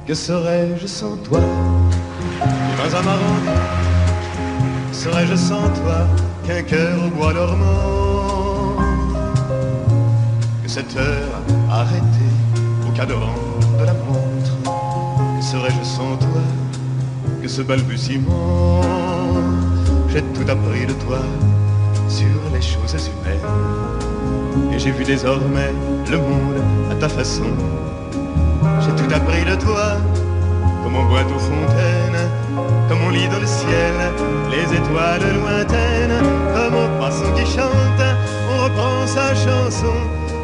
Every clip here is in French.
Que serais-je sans toi? Dans un marron, serais-je sans toi qu'un cœur au bois dormant? Que cette heure arrêtée au cadran de la montre? Que serais-je sans toi? Que ce balbutiement? J'ai tout appris de toi sur les choses humaines, et j'ai vu désormais le monde à ta façon. J'ai tout appris de toi, comme on boit aux fontaines, comme on lit dans le ciel les étoiles lointaines, comme au passant qui chante, on reprend sa chanson.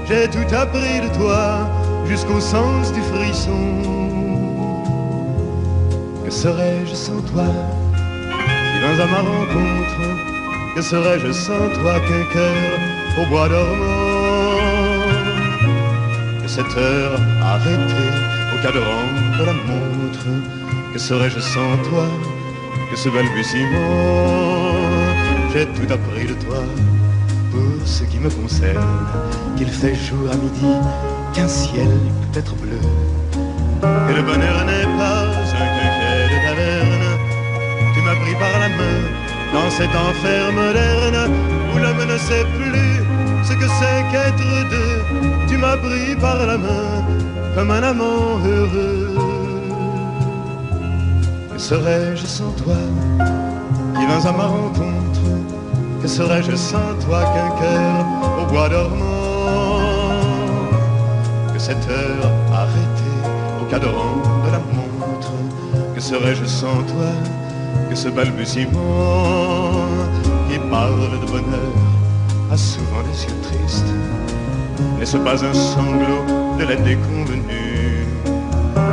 J'ai tout appris de toi, jusqu'au sens du frisson. Que serais-je sans toi? Dans à ma rencontre, que serais-je sans toi qu'un cœur au bois dormant? Que cette heure arrêtée au cadran de la montre, que serais-je sans toi? Que ce balbutiement? J'ai tout appris de toi pour ce qui me concerne, qu'il fait jour à midi, qu'un ciel peut être bleu, que le bonheur n'est pas un quinquet de taverne. Tu m'as pris par la main dans cet enfer moderne où l'homme ne sait plus ce que c'est qu'être deux. Tu m'as pris par la main comme un amant heureux. Que serais-je sans toi qui vins à ma rencontre? Que serais-je sans toi qu'un cœur au bois dormant? Que cette heure arrêtée au cadran de la montre? Que serais-je sans toi? Que ce balbutiement qui parle de bonheur a souvent des yeux tristes. N'est-ce pas un sanglot de la déconvenue?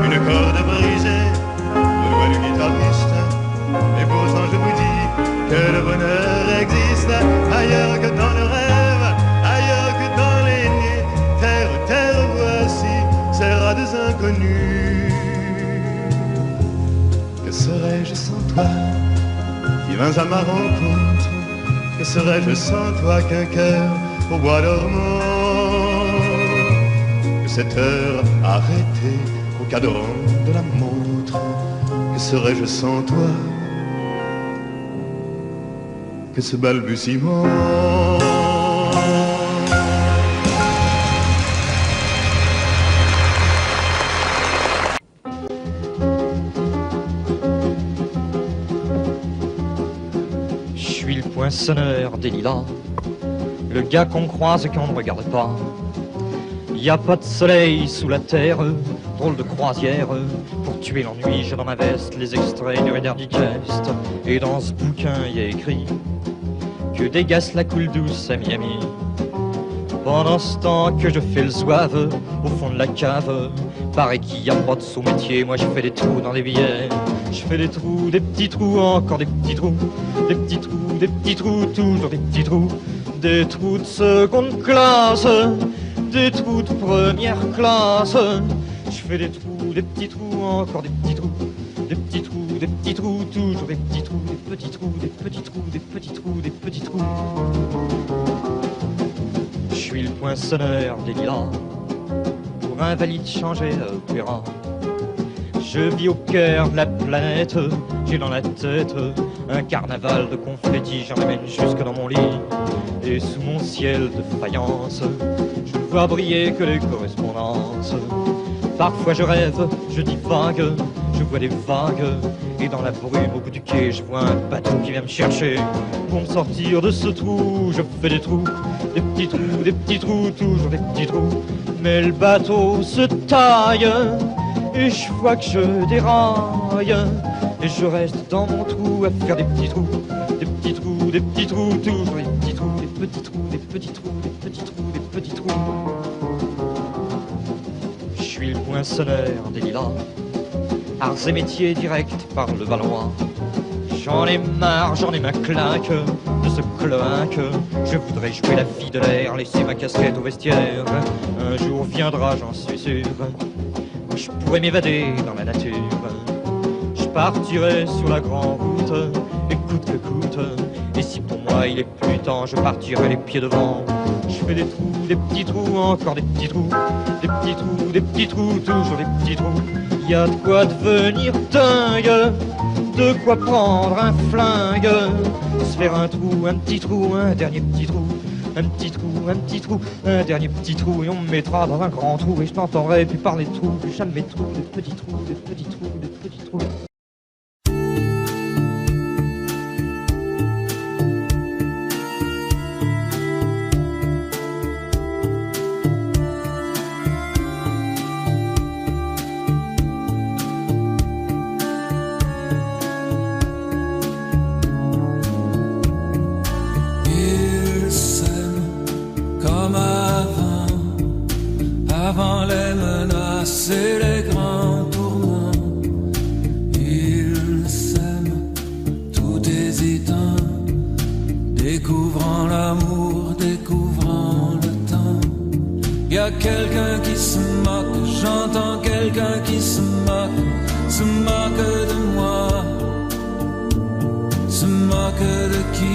Une corde brisée de doigt du guitariste. Et pourtant je vous dis que le bonheur existe ailleurs que dans le rêve, ailleurs que dans les nuits. Terre, terre, voici ces rades inconnus. Que serais-je sans toi qui vins à ma rencontre? Que serais-je sans toi qu'un cœur au bois dormant? Que cette heure arrêtée au cadran de la montre? Que serais-je sans toi? Que ce balbutiement? Poinçonneur des lilas, le gars qu'on croise et qu'on ne regarde pas. Y a pas de soleil sous la terre, drôle de croisière. Pour tuer l'ennui, j'ai dans ma veste les extraits du Reader Digest. Et dans ce bouquin, y a écrit que dégasse la coule douce à Miami. Pendant ce temps que je fais le zouave au fond de la cave, paraît qu'il y a pas de sous-métier, moi je fais des trous dans les billets. Je fais des trous, des petits trous, encore des petits trous, des petits trous, des petits trous, toujours des petits trous, des trous de seconde classe, des trous de première classe. Je fais des trous, des petits trous, encore des petits trous, des petits trous, des petits trous, toujours des petits trous, des petits trous, des petits trous, des petits trous, des petits trous. Je suis le poinçonneur des lilas, pour invalide changé d'opéra. Je vis au cœur de la planète, j'ai dans la tête un carnaval de confettis, j'en amène jusque dans mon lit. Et sous mon ciel de faïence, je ne vois briller que les correspondances. Parfois je rêve, je divague, je vois des vagues, et dans la brume au bout du quai, je vois un bateau qui vient me chercher. Pour me sortir de ce trou, je fais des trous, des petits trous, des petits trous, toujours des petits trous. Mais le bateau se taille, et je vois que je déraille, et je reste dans mon trou à faire des petits trous, des petits trous, des petits trous, toujours des petits trous, des petits trous, des petits trous, des petits trous, des petits trous. Je suis le poinçonneur des lilas, arts et métiers directs par le Valois. J'en ai marre, j'en ai ma claque de ce cloaque. Je voudrais jouer la fille de l'air, laisser ma casquette au vestiaire. Un jour viendra, j'en suis sûr, où je pourrais m'évader dans la nature. Je partirai sur la grande route, et coûte que coûte. Et si pour moi il est plus temps, je partirai les pieds devant. Je fais des trous, des petits trous, encore des petits trous, des petits trous, des petits trous, toujours des petits trous. y a de quoi devenir dingue, de quoi prendre un flingue, se faire un trou, un petit trou, un dernier petit trou, un petit trou, un petit trou, un dernier petit trou, et on me mettra dans un grand trou, et je n'entendrai plus parler de trou, plus jamais de trou, de petits trous, de petits trous, de petits trous. Avant les menaces et les grands tourments, ils s'aiment tout hésitant, découvrant l'amour, découvrant le temps. Y a quelqu'un qui se moque, j'entends quelqu'un qui se moque de moi, se moque de qui?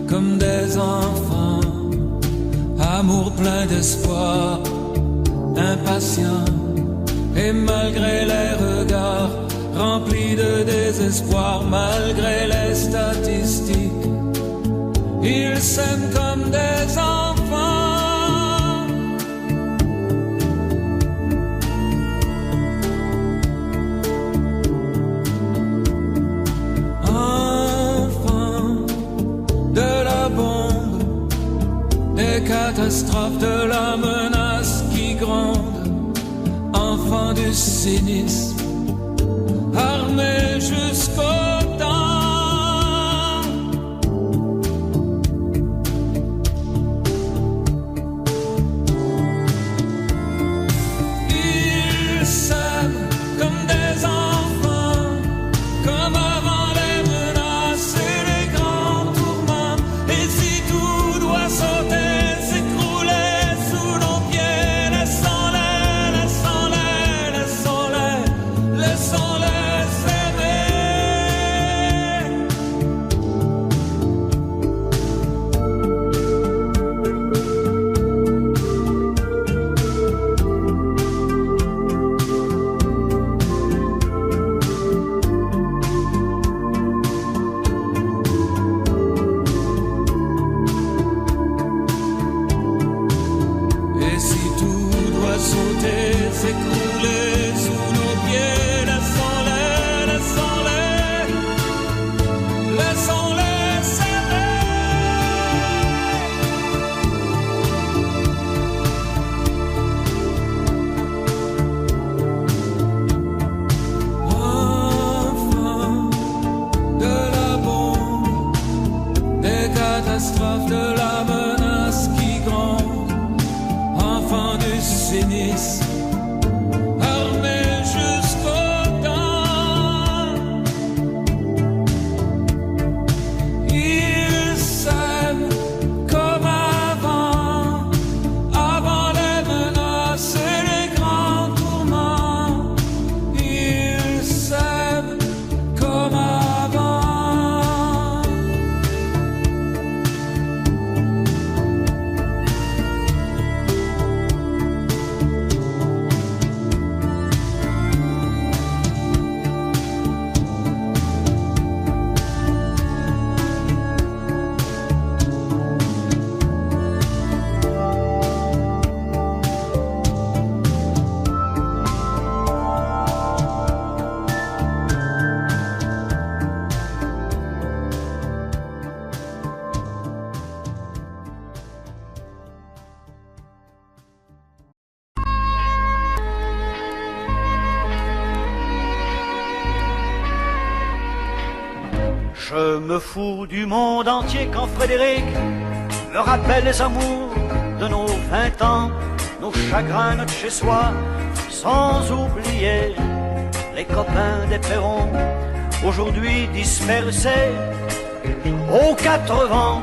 Comme des enfants, amour plein d'espoir, impatient, et malgré les regards remplis de désespoir, malgré les statistiques, ils s'aiment comme des enfants. Catastrophe de la menace qui gronde, enfant du cynisme, armé jusqu'aux dents. Ils s'aiment comme des enfants, comme avant les menaces et les grands tourments. Et si tout doit sauter, s'écrouler sous nos pieds, laissons-les, laissons-les, laissons-les s'aimer. Enfants de la bombe, des catastrophes, de la menace qui gronde, enfants du cynisme, Je me fous du monde entier quand Frédéric me rappelle les amours de nos 20 ans, nos chagrins, notre chez-soi, sans oublier les copains des Perrons, aujourd'hui dispersés aux 4 vents.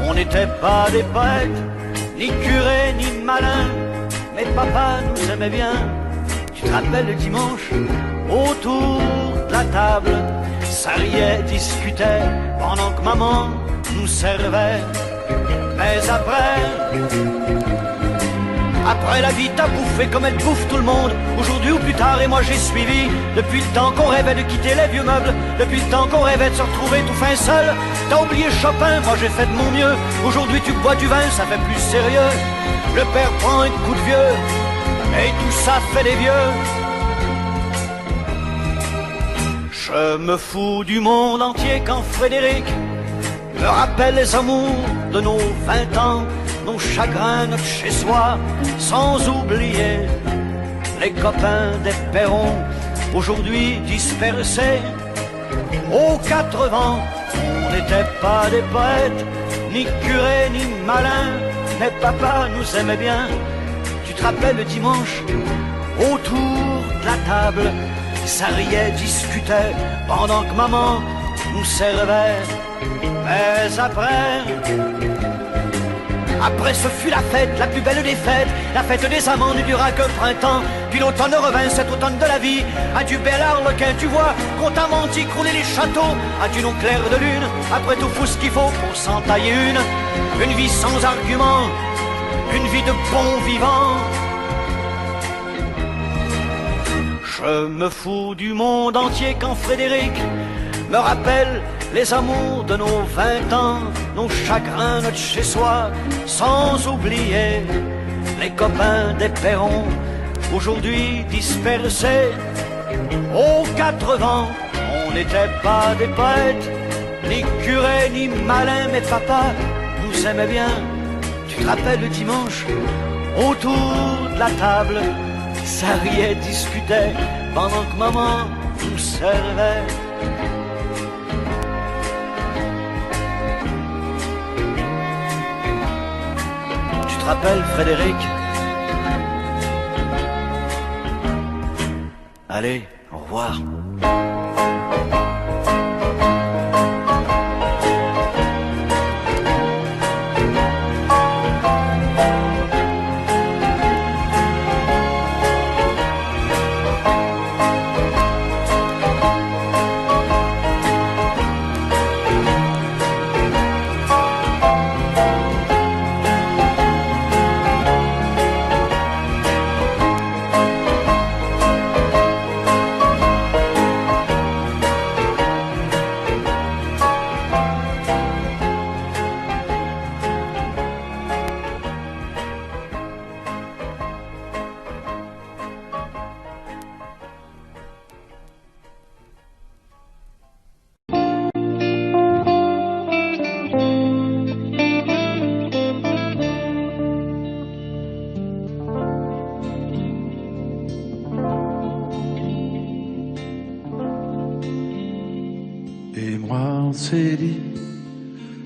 On n'était pas des poètes, ni curés, ni malins, mais papa nous aimait bien. Tu te rappelles le dimanche, autour de la table, ça riait, discutait, pendant que maman nous servait. Mais après la vie t'a bouffé comme elle bouffe tout le monde, aujourd'hui ou plus tard, et moi j'ai suivi. Depuis le temps qu'on rêvait de quitter les vieux meubles, depuis le temps qu'on rêvait de se retrouver tout fin seul. T'as oublié Chopin, moi j'ai fait de mon mieux. Aujourd'hui tu bois du vin, ça fait plus sérieux. Le père prend un coup de vieux, et tout ça fait des vieux. Je me fous du monde entier quand Frédéric me rappelle les amours de nos 20 ans, nos chagrins, notre chez-soi, sans oublier les copains des perrons, aujourd'hui dispersés aux 4 vents. On n'était pas des poètes, ni curés, ni malins, mais papa nous aimait bien. Tu te rappelles le dimanche, autour de la table, ça riait, discutait, pendant que maman nous servait. Mais après ce fut la fête, la plus belle des fêtes, la fête des amants ne dura que printemps. Puis l'automne revint, cet automne de la vie. Adieu bel arlequin, tu vois qu'on t'a menti, crouler les châteaux. Adieu non clair de lune, après tout faut ce qu'il faut pour s'en tailler une vie sans argument, une vie de bon vivant. Je me fous du monde entier quand Frédéric me rappelle les amours de nos 20 ans, nos chagrins, notre chez-soi, sans oublier les copains des perrons, aujourd'hui dispersés aux 4 vents. On n'était pas des poètes, ni curés, ni malins, mais papa nous aimait bien. Tu te rappelles le dimanche, autour de la table, ça riait, discutait, pendant que maman nous servait. Tu te rappelles, Frédéric? Allez, au revoir.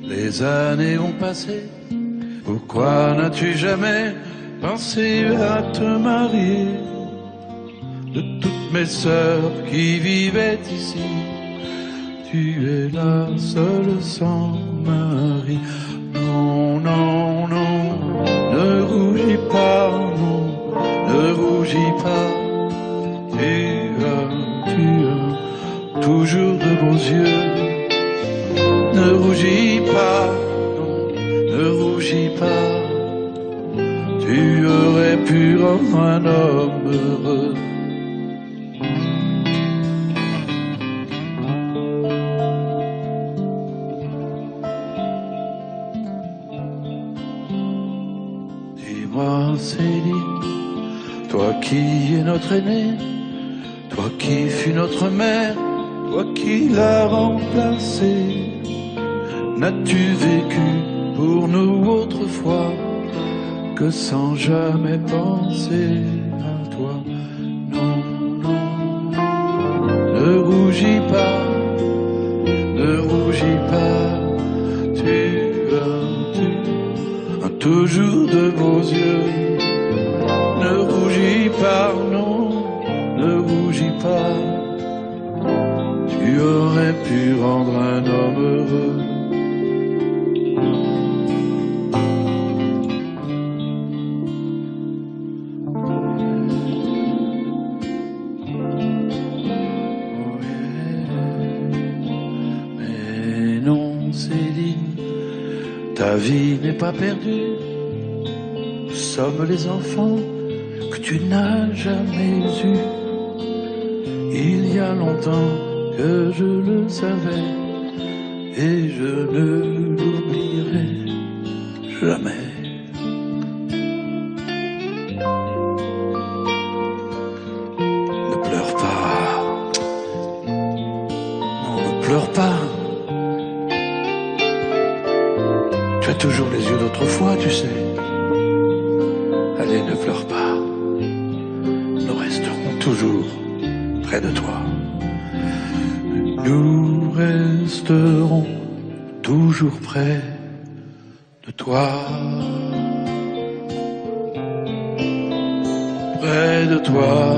Les années ont passé, pourquoi n'as-tu jamais pensé à te marier? De toutes mes sœurs qui vivaient ici, tu es la seule sans mari. Non, non, non, ne rougis pas, non, ne rougis pas. Tu as toujours de beaux yeux. Ne rougis pas, non, ne rougis pas. Tu aurais pu rendre un homme heureux. Dis-moi, Céline, toi qui es notre aîné, toi qui fus notre mère, toi qui l'as remplacé. N'as-tu vécu pour nous autrefois que sans jamais penser à toi? Non, non, ne rougis pas, ne rougis pas. Tu as toujours de beaux yeux. Ne rougis pas, non, ne rougis pas. Tu aurais pu rendre un homme heureux. Céline, ta vie n'est pas perdue. Nous sommes les enfants que tu n'as jamais eus. Il y a longtemps que je le savais et je ne l'oublierai jamais. Ne pleure pas. Non, ne pleure pas. Tu as toujours les yeux d'autrefois, tu sais. Allez, ne pleure pas. Nous resterons toujours près de toi. Nous resterons toujours près de toi. Près de toi.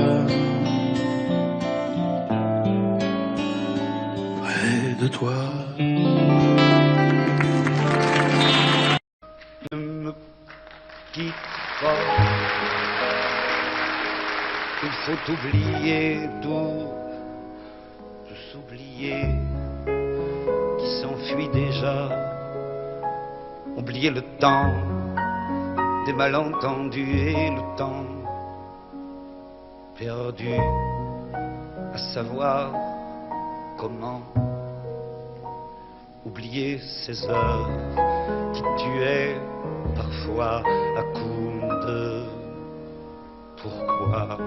Près de toi. Ne me quitte pas. Il faut oublier tout, s'oublier qui s'enfuit déjà, oublier le temps des malentendus et le temps perdu à savoir comment oublier ces heures qui tuaient parfois à coups de pourquoi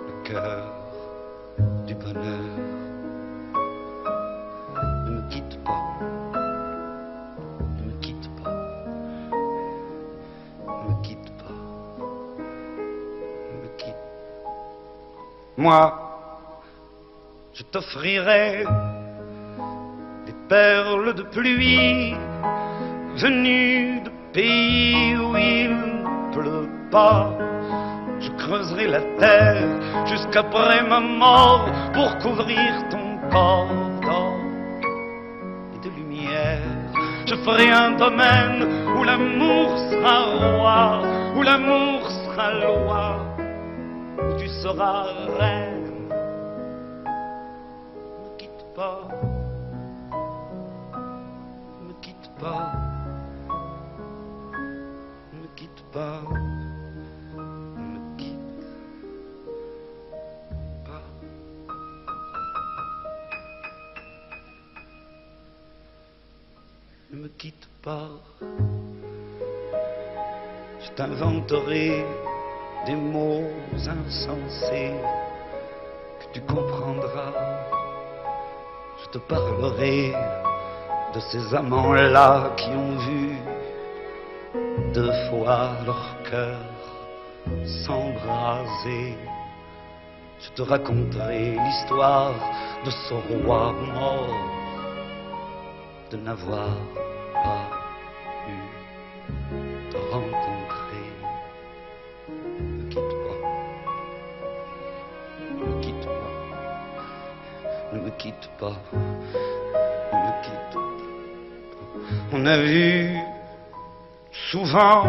le cœur du bonheur. Ne me quitte pas, ne me quitte pas, ne me quitte pas, ne me quitte. Moi, je t'offrirai des perles de pluie venues de pays où il ne pleut pas. Je creuserai la terre jusqu'après ma mort pour couvrir ton corps d'or et de lumière. Je ferai un domaine où l'amour sera roi, où l'amour sera loi, où tu seras reine. Ne me quitte pas, ne me quitte pas, ne me quitte pas. Ne me quitte pas, je t'inventerai des mots insensés que tu comprendras. Je te parlerai de ces amants-là qui ont vu 2 fois leur cœur s'embraser. Je te raconterai l'histoire de ce roi mort, de n'avoir pas eu te rencontrer. Ne me quitte pas, ne me quitte pas, ne me quitte pas, ne me quitte pas. On a vu souvent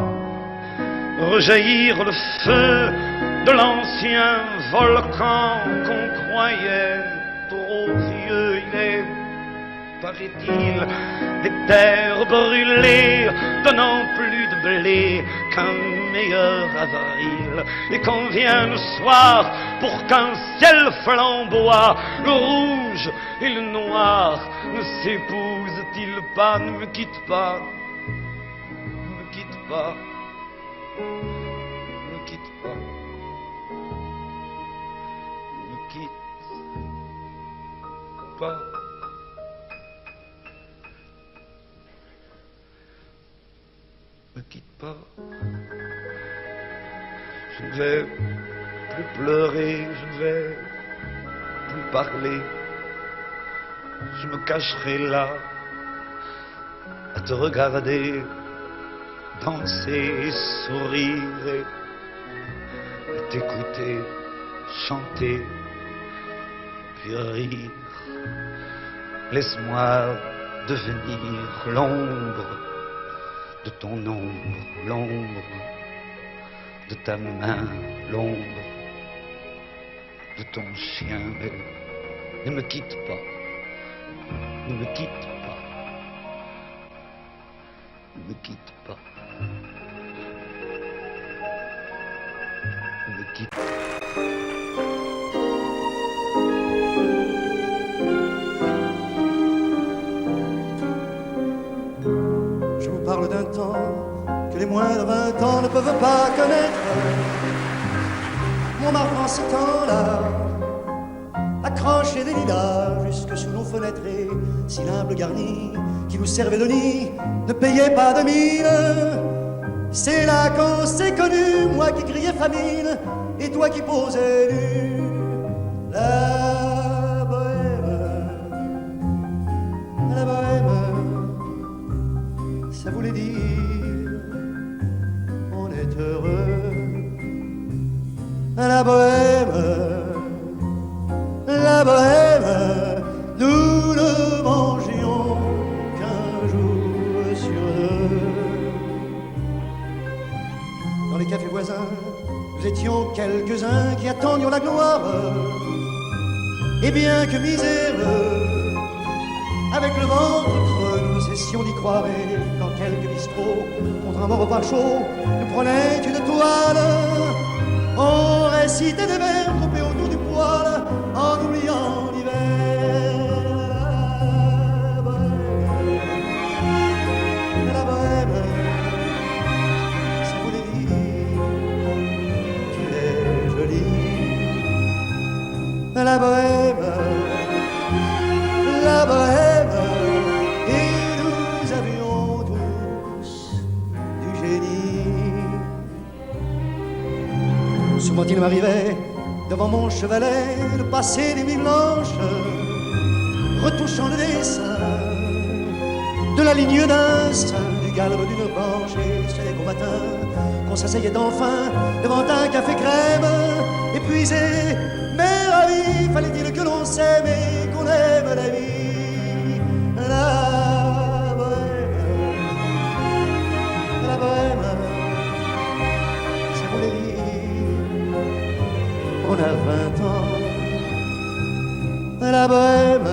rejaillir le feu de l'ancien volcan qu'on croyait trop vieux. Il est, paraît-il, des terres brûlées, donnant plus de blé qu'un meilleur avril. Et qu'on vient le soir pour qu'un ciel flamboie, le rouge et le noir ne s'épousent-ils pas? Ne me quitte pas, ne me quitte pas, ne me quitte pas, ne me quitte pas. Ne quitte pas, je ne vais plus pleurer, je ne vais plus parler, je me cacherai là à te regarder danser et sourire et t'écouter chanter puis rire. Laisse-moi devenir l'ombre de ton ombre, l'ombre de ta main, l'ombre de ton chien. Mais ne me quitte pas, ne me quitte pas, Ne me quitte pas. Ne me quitte pas. Je vous parle d'un temps que les moins de 20 ans ne peuvent pas connaître. Montmartre en ce temps-là, accroché des lilas jusque sous nos fenêtres et si l'humble garni qui vous servait de nid ne payait pas de mine. C'est là qu'on s'est connu, moi qui criais famine et toi qui posais nu. La bohème, ça voulait dire on est heureux. La bohème, nous ne mangions qu'un jour sur deux. Dans les cafés voisins, nous étions quelques-uns qui attendions la gloire. Et bien que miséreux, avec le ventre creux, nous cessions d'y croire. Et quand quelques bistrots, contre un bon repas chaud, nous prenaient une toile, on récitait des vers groupés autour du poêle, en oubliant l'hiver. La bohème, ça voulait dire tu es jolie. La bohème, et nous avions tous du génie. Souvent il m'arrivait, devant mon chevalet, de passer des nuits blanches, retouchant le dessin de la ligne d'un sein, du galbe d'une branche. Et c'est qu'au matin, qu'on s'asseyait enfin devant un café crème, épuisé, mais ravi, fallait-il que l'on s'aime et qu'on aime la vie. La bohème, ça voulait dire on a 20 ans. La bohème,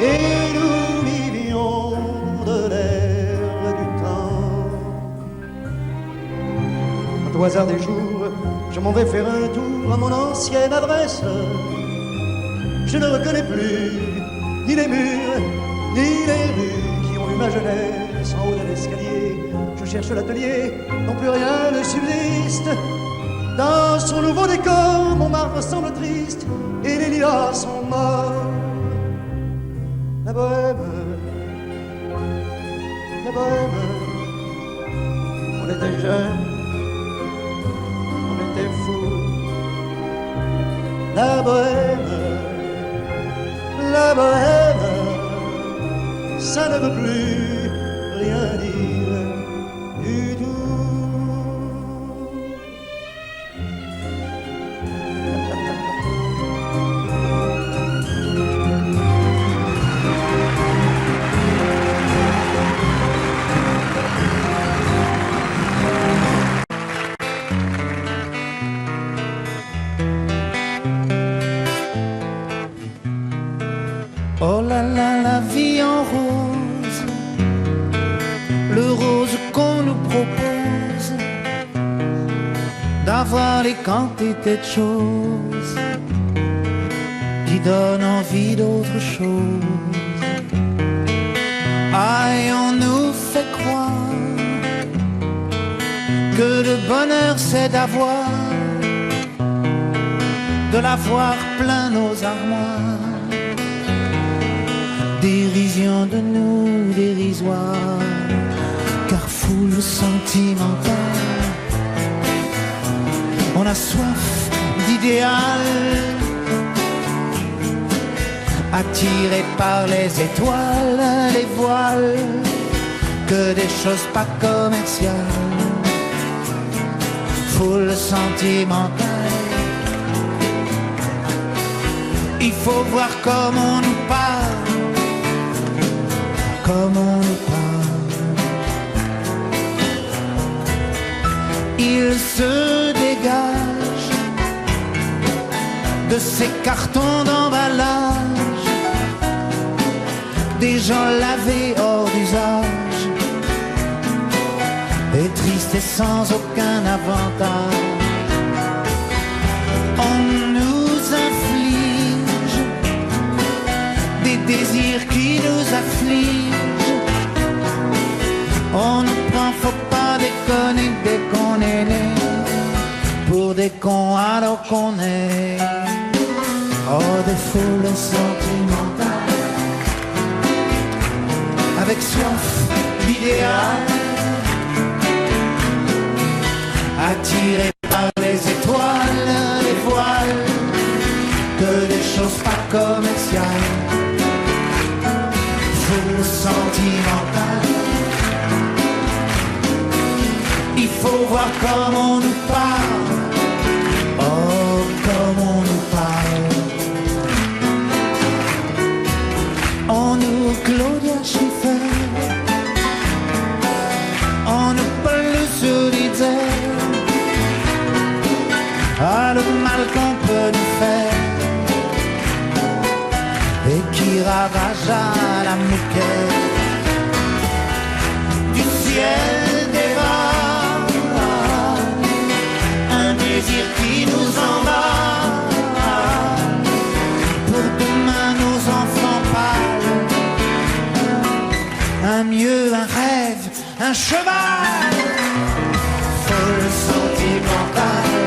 et nous vivions de l'air du temps. Au hasard des jours, je m'en vais faire un tour à mon ancienne adresse. Je ne reconnais plus ni les murs, ni les rues qui ont eu ma jeunesse en haut de l'escalier. Je cherche l'atelier dont plus rien ne subsiste. Dans son nouveau décor, Montmartre semble triste et les lilas sont morts. La bohème, on était jeunes, on était fous. La bohème, ça ne veut plus rien dire du tout. Oh là là, la vie en rose, le rose qu'on nous propose, d'avoir les quantités de choses qui donnent envie d'autre chose. Aïe, on nous fait croire que le bonheur c'est d'avoir, de l'avoir plein nos armoires. Dérision de nous dérisoire, car foule sentimentale. On a soif d'idéal, attiré par les étoiles, les voiles, que des choses pas commerciales. Foule sentimentale, il faut voir comme on nous parle, comme on nous parle. Il se dégage de ces cartons d'emballage des gens lavés hors d'usage et tristes et sans aucun avantage. On nous inflige des désirs qui nous affligent. On nous prend, faut pas déconner dès qu'on est né, pour des cons alors qu'on est. Oh, des foules sentimentales, avec soif d'idéal, attirés par les étoiles, les voiles, que des choses pas commerciales. Foule sentimentale, il faut voir comme on nous parle. Oh, comme on nous parle. On nous Claudia Schiffer, on nous Paul Solitaire. Ah, le mal qu'on peut nous faire et qui ravage à la mouquette du ciel des vagues, un désir qui nous emballe. Pour demain nos enfants pâles, un mieux, un rêve, un cheval. Folle sentimentale,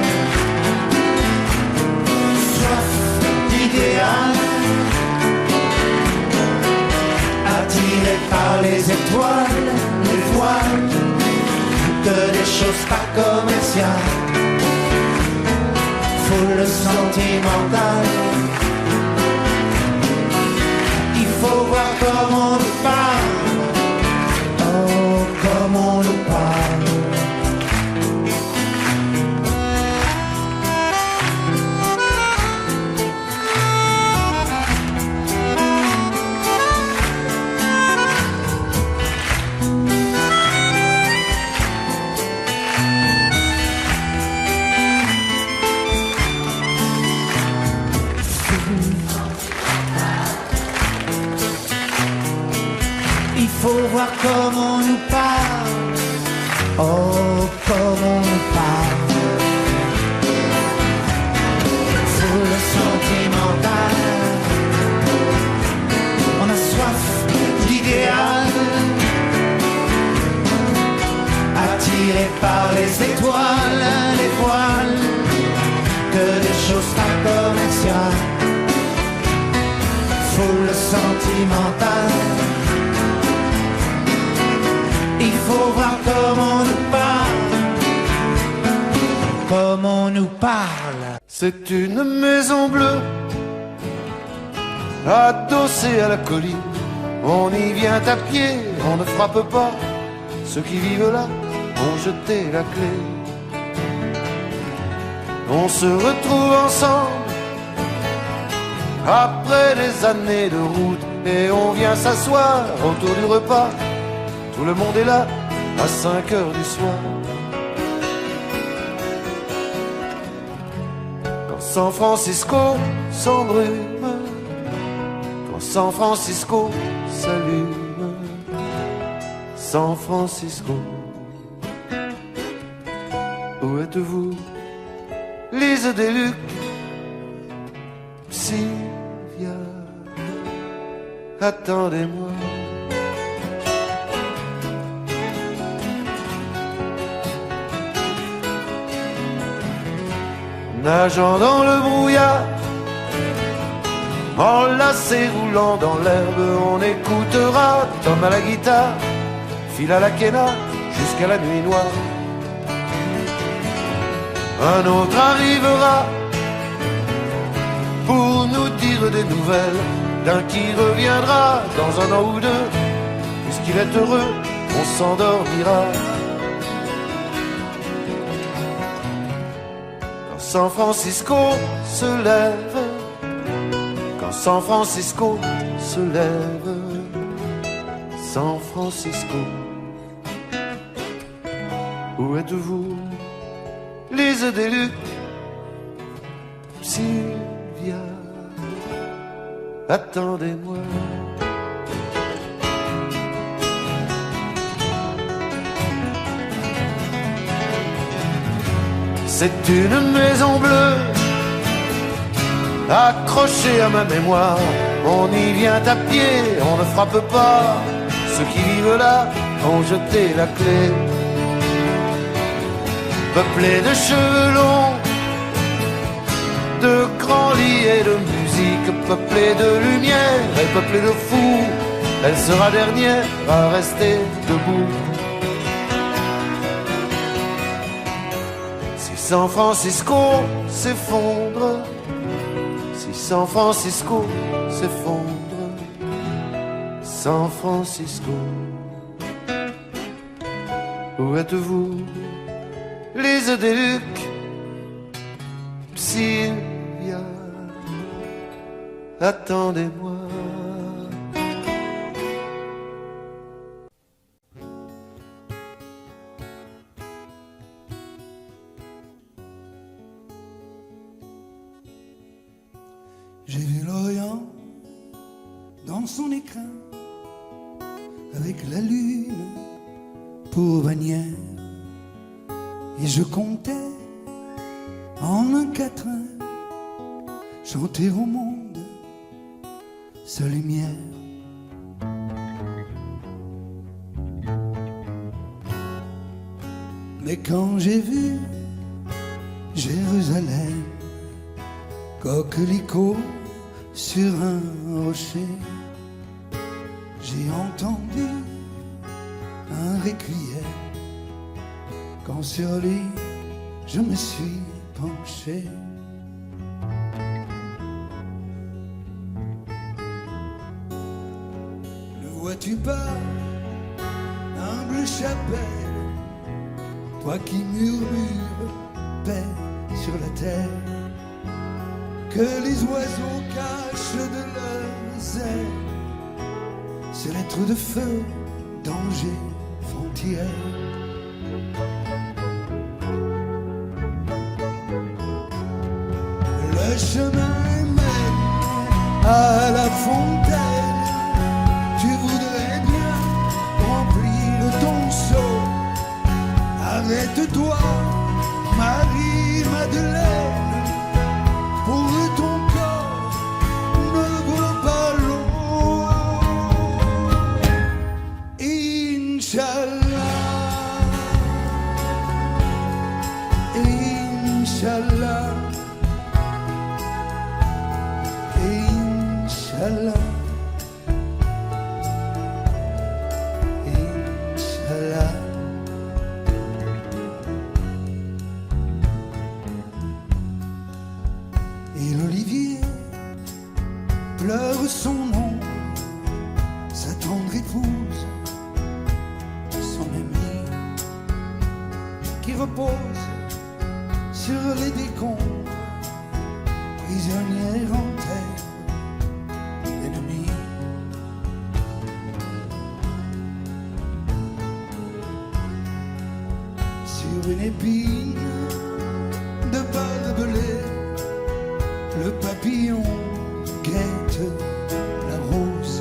soif d'idéal, attiré par les étoiles, les voiles, que des choses pas commerciales. Foule sentimentale, il faut voir comment on nous parle. Oh, comme on nous parle. Il faut voir comment on nous parle. Oh, comment on nous parle. Foule sentimentale, on a soif d'idéal, attiré par les étoiles, les voiles, que des choses pas commerciales. Foule sentimentale, il faut voir comment on nous parle, comment on nous parle. C'est une maison bleue, adossée à la colline. On y vient à pied, on ne frappe pas. Ceux qui vivent là ont jeté la clé. On se retrouve ensemble après des années de route et on vient s'asseoir autour du repas. Tout le monde est là à 5 heures du soir. Quand San Francisco s'embrume, quand San Francisco s'allume, San Francisco, où êtes-vous? Lise Deluc, Sylvia, attendez-moi. Nageant dans le brouillard, enlacé roulant dans l'herbe, on écoutera Tom à la guitare, Phil à la quena, jusqu'à la nuit noire. Un autre arrivera pour nous dire des nouvelles d'un qui reviendra dans un an ou deux. Puisqu'il est heureux, on s'endormira. Quand San Francisco se lève, quand San Francisco se lève, San Francisco, où êtes-vous? Lise Deluc, Sylvia, attendez-moi. C'est une maison bleue accrochée à ma mémoire. On y vient à pied, on ne frappe pas. Ceux qui vivent là ont jeté la clé. Peuplée de cheveux longs, de grands lits et de musique, peuplée de lumière et peuplée de fous, elle sera dernière à rester debout. Si San Francisco s'effondre, si San Francisco s'effondre, San Francisco, où êtes-vous, les Odéluques, Sylvia, attendez-moi. J'ai vu l'Orient dans son écrin, avec la lune pour bannière, et je comptais en un quatrain chanter au monde sa lumière. Mais quand j'ai vu Jérusalem, coquelicot sur un rocher, j'ai entendu un requiem. Quand sur lui je me suis penché, ne vois-tu pas, humble chapelle, toi qui murmures paix sur la terre, que les oiseaux cachent de leurs ailes ces lettres de feu, danger, frontière. Le chemin mène à la fontaine, tu voudrais bien remplir ton seau. Arrête-toi, Marie-Madeleine, pour ton corps ne vaut pas l'eau. Inch'Allah, Inch'Allah, Inch'Allah, Inch'Allah. Et l'olivier pleure son nom, sa tendre épouse, son ami, qui repose sur les décombres, prisonnière en terre, ennemie. Sur une épine de barbelé, le papillon guette la rose.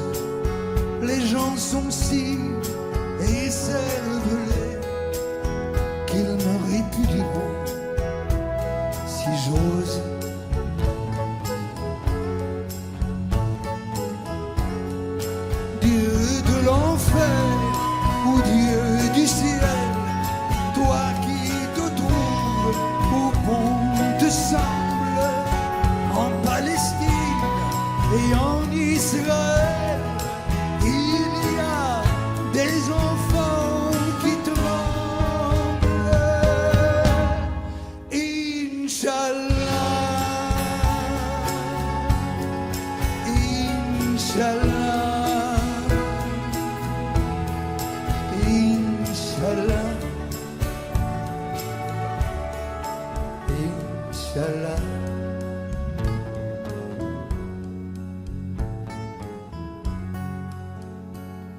Les gens sont si écervelés qu'ils me répudieront si j'ose. Dieu de l'enfer ou Dieu du ciel, toi qui te trouves au bon te semble, en Palestine et en Israël, il y a des enfants qui tremblent. Inch'Allah, Inch'Allah, Inch'Allah, Inch'Allah.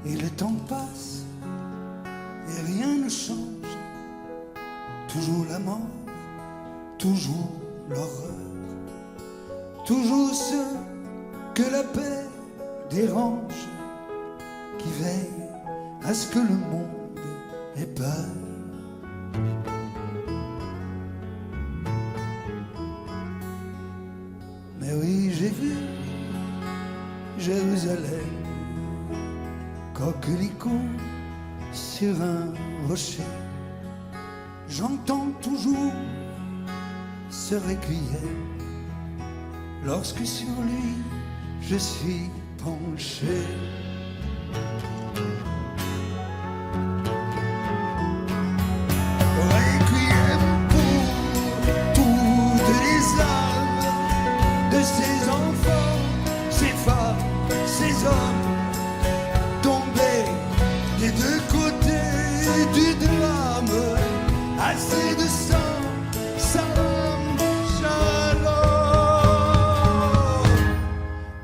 Et le temps passe et rien ne change, toujours la mort, toujours l'horreur, toujours ceux que la paix dérange, qui veillent à ce que le monde ait peur. Jérusalem, coquelicot sur un rocher. J'entends toujours ce requiem lorsque sur lui je suis penché. Requiem pour toutes les âmes de ces enfants, ces femmes, ces hommes tombés des deux côtés du drame. Assez de sang, salam, shalom,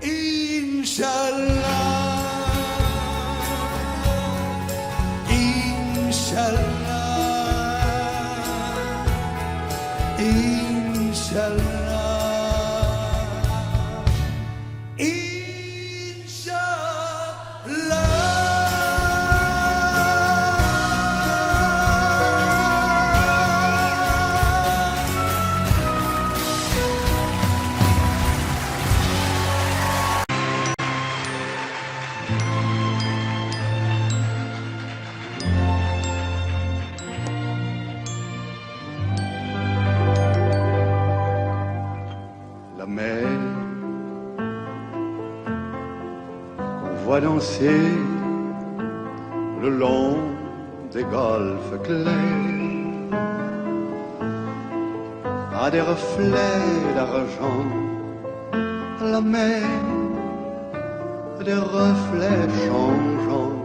Inch'Allah, Inch'Allah, Inch'Allah, Inch'Allah. La mer qu'on voit danser le long des golfes clairs a des reflets d'argent. La mer a des reflets changeants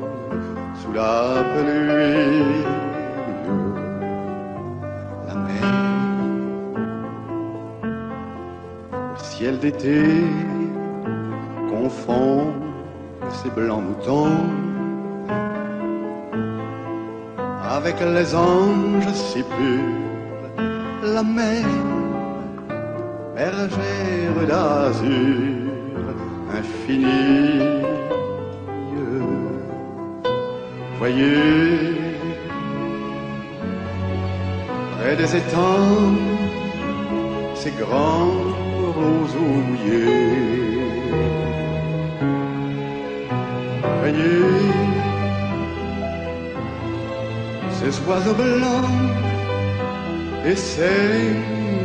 sous la pluie. La mer ciel d'été confond ces blancs moutons avec les anges si purs. La mer, bergère d'azur infinie. Voyez, près des étangs, ces grands roseaux mouillés. Voyez ces oiseaux blancs et ces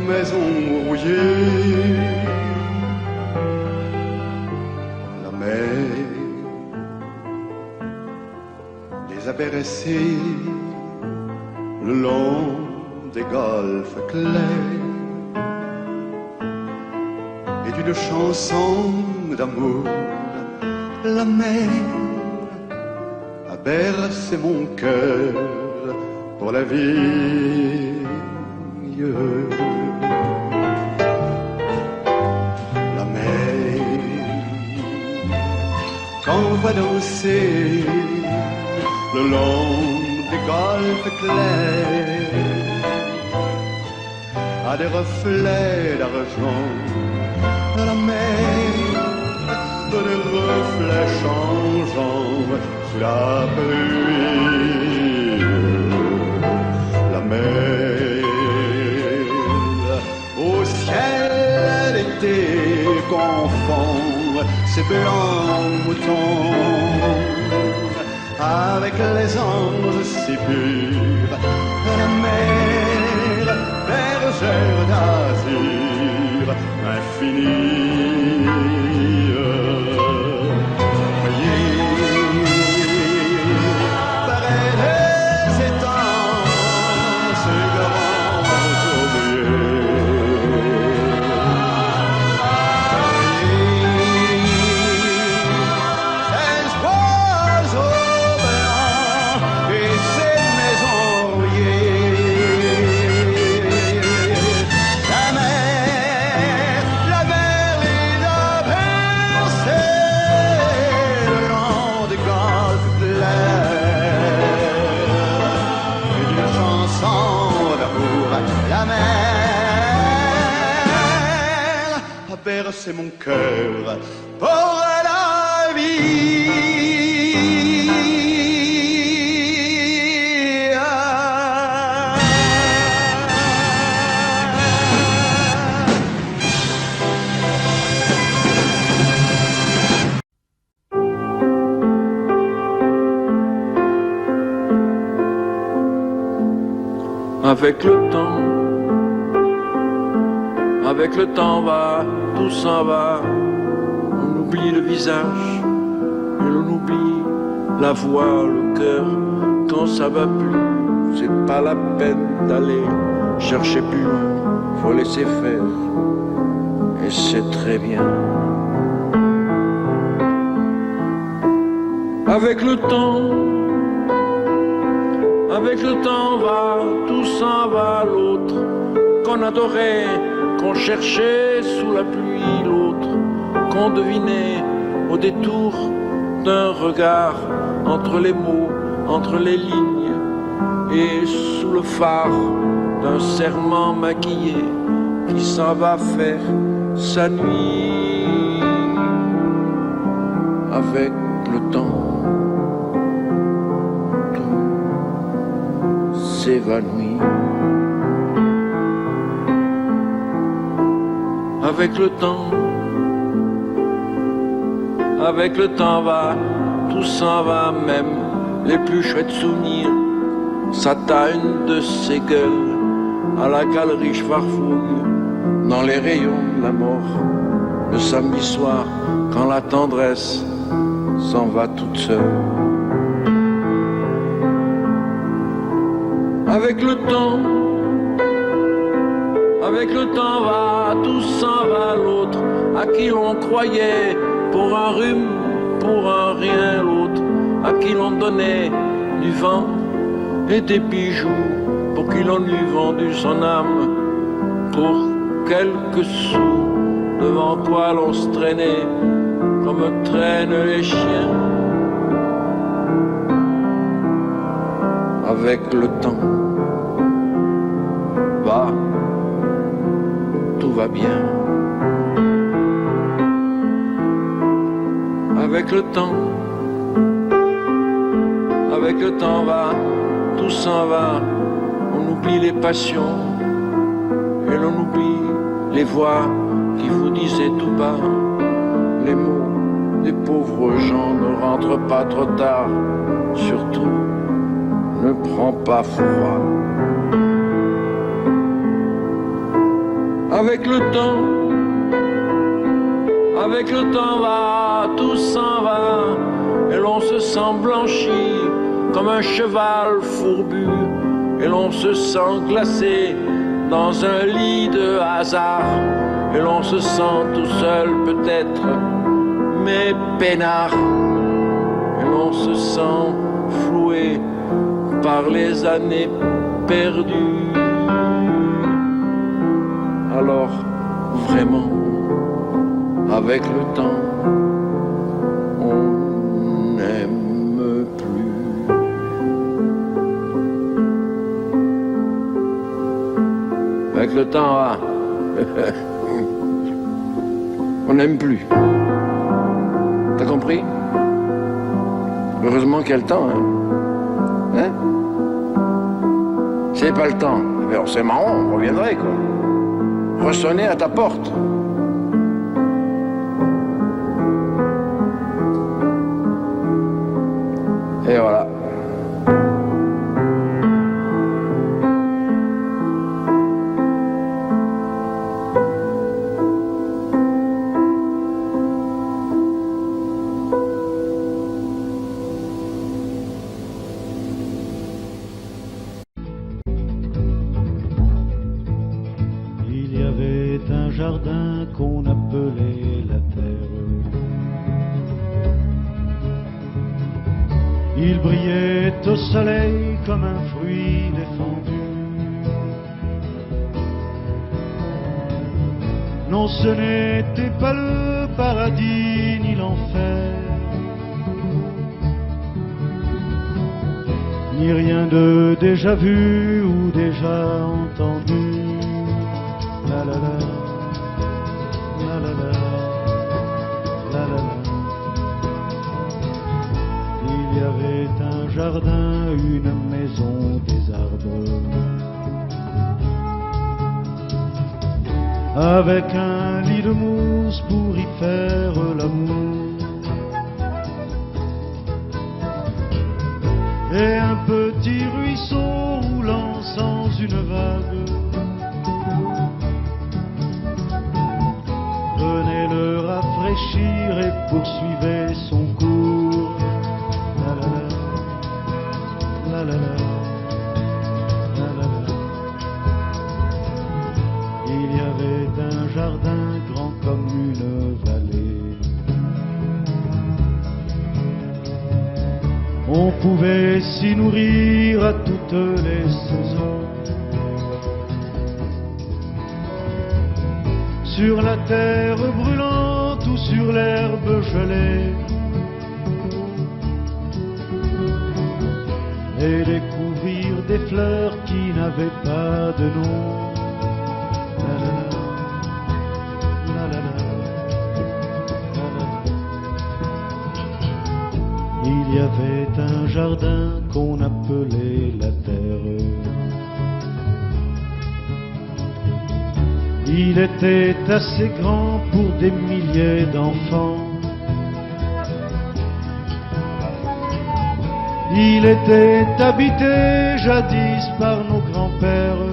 maisons rouillées. La mer les a bercés le long des golfes clairs. Et d'une chanson d'amour, la mer a bercé mon cœur pour la vie. La mer qu'on voit danser le long des golfes clairs a des reflets d'argent. La mer de des reflets changeants sous la pluie. La mer au ciel d'été confond ses blancs moutons avec les anges si purs. La mer, bergère d'azur infinie. Voyez, près des étangs, ces grands roseaux mouillés. Ces oiseaux blancs et ces maisons rouillées. La mer les a bercés le long des golfes clairs. Et d'une chanson d'amour, la mer a bercé mon cœur pour la vie. avec le temps va, tout s'en va. On oublie le visage, et l'on oublie la voix, le cœur. Quand ça va plus, c'est pas la peine d'aller chercher plus loin. Faut laisser faire, et c'est très bien. Avec le temps va, tout s'en va. L'autre qu'on adorait, qu'on cherchait sous la pluie, l'autre qu'on devinait au détour d'un regard, entre les mots, entre les lignes, et sous le phare d'un serment maquillé qui s'en va faire sa nuit. Avec le temps, tout s'évanouit. Avec le temps va, tout s'en va, même les plus chouettes souvenirs. Ça t'a une de ces gueules à la galerie Schwarfouille, dans les rayons de la mort, le samedi soir, quand la tendresse s'en va toute seule. Avec le temps va, tout s'en va. L'autre à qui l'on croyait pour un rhume, pour un rien. L'autre à qui l'on donnait du vent et des bijoux, pour qui l'on eût vendu son âme pour quelques sous. Devant quoi l'on se traînait comme traînent les chiens. Avec le temps va, tout va bien. Avec le temps va, tout s'en va. On oublie les passions et l'on oublie les voix qui vous disaient tout bas les mots des pauvres gens. Ne rentre pas trop tard, surtout ne prends pas froid. Avec le temps va, tout s'en va, et l'on se sent blanchi comme un cheval fourbu, et l'on se sent glacé dans un lit de hasard, et l'on se sent tout seul peut-être, mais peinard, et l'on se sent floué par les années perdues. Alors, vraiment, avec le temps, on n'aime plus. Avec le temps, on n'aime plus. T'as compris? Heureusement qu'il y a le temps, hein? C'est pas le temps. C'est marrant, on reviendrait, quoi. Ressonner à ta porte. Et voilà. Il y avait un jardin qu'on appelait la terre. Il brillait au soleil comme un fruit défendu. Non, ce n'était pas le paradis ni l'enfer, ni rien de déjà vu ou déjà entendu. La la la, la la la, la la la. Il y avait un jardin, une maison, des arbres, avec un lit de mousse pour y faire l'amour, et un petit ruisseau roulant sans une pouvait s'y nourrir à toutes les saisons. Sur la terre brûlante ou sur l'herbe gelée, et découvrir des fleurs qui n'avaient pas de nom. La la la, la la la, la la la. Il y avait un jardin qu'on appelait la terre. Il était assez grand pour des milliers d'enfants. Il était habité jadis par nos grands-pères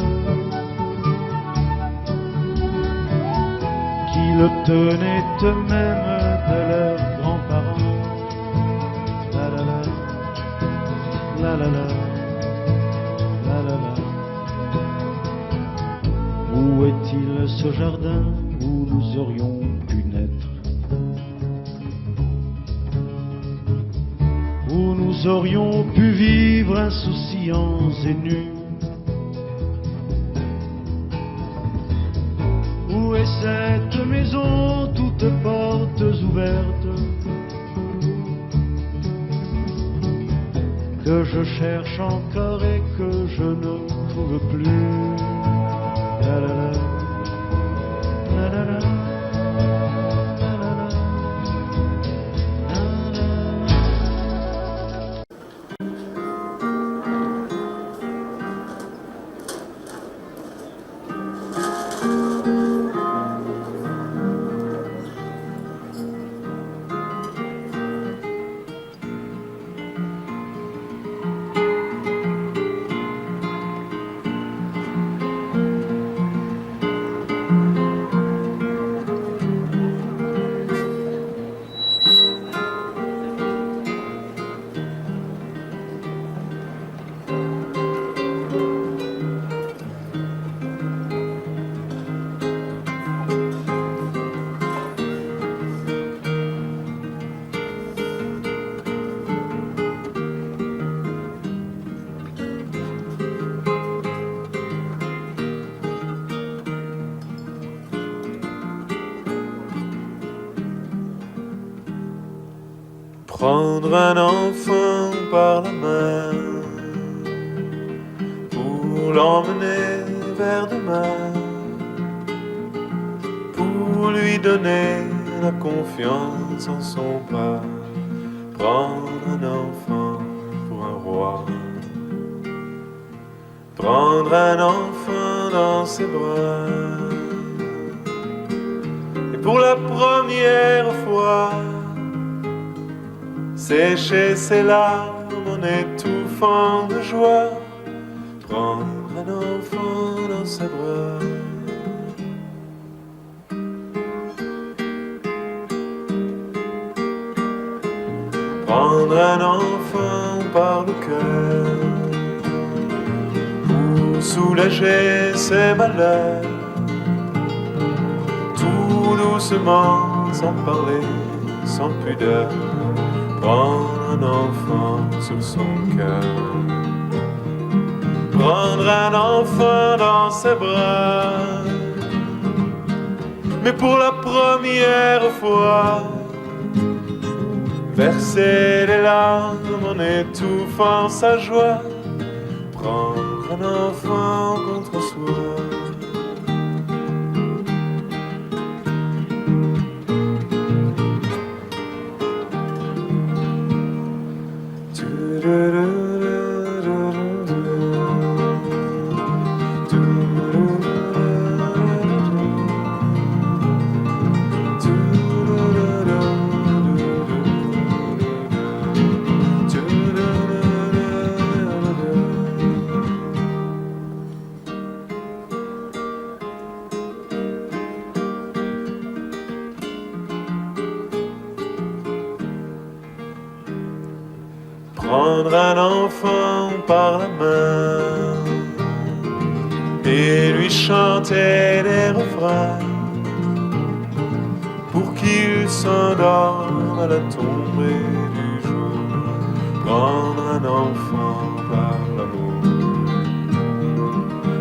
qui le tenaient eux-mêmes de leurs grands-parents. La la la, la la la, la la la. Où est-il ce jardin où nous aurions pu naître, où nous aurions pu vivre insouciants et nus? Où est cette maison toutes portes ouvertes que je cherche encore et que je ne trouve plus? La la la, la la la, la la la, la la. Prendre un enfant par la main pour l'emmener vers demain, pour lui donner la confiance en son pas. Prendre un enfant pour un roi, prendre un enfant dans ses bras, et pour la première fois sécher ses larmes en étouffant de joie, prendre un enfant dans ses bras. Prendre un enfant par le cœur pour soulager ses malheurs, tout doucement, sans parler, sans pudeur. Prendre un enfant sur son cœur, prendre un enfant dans ses bras, mais pour la première fois, verser les larmes en étouffant sa joie, prendre un enfant contre soi. Prendre un enfant par la main et lui chanter des refrains pour qu'il s'endorme à la tombée du jour. prendre un enfant par l'amour,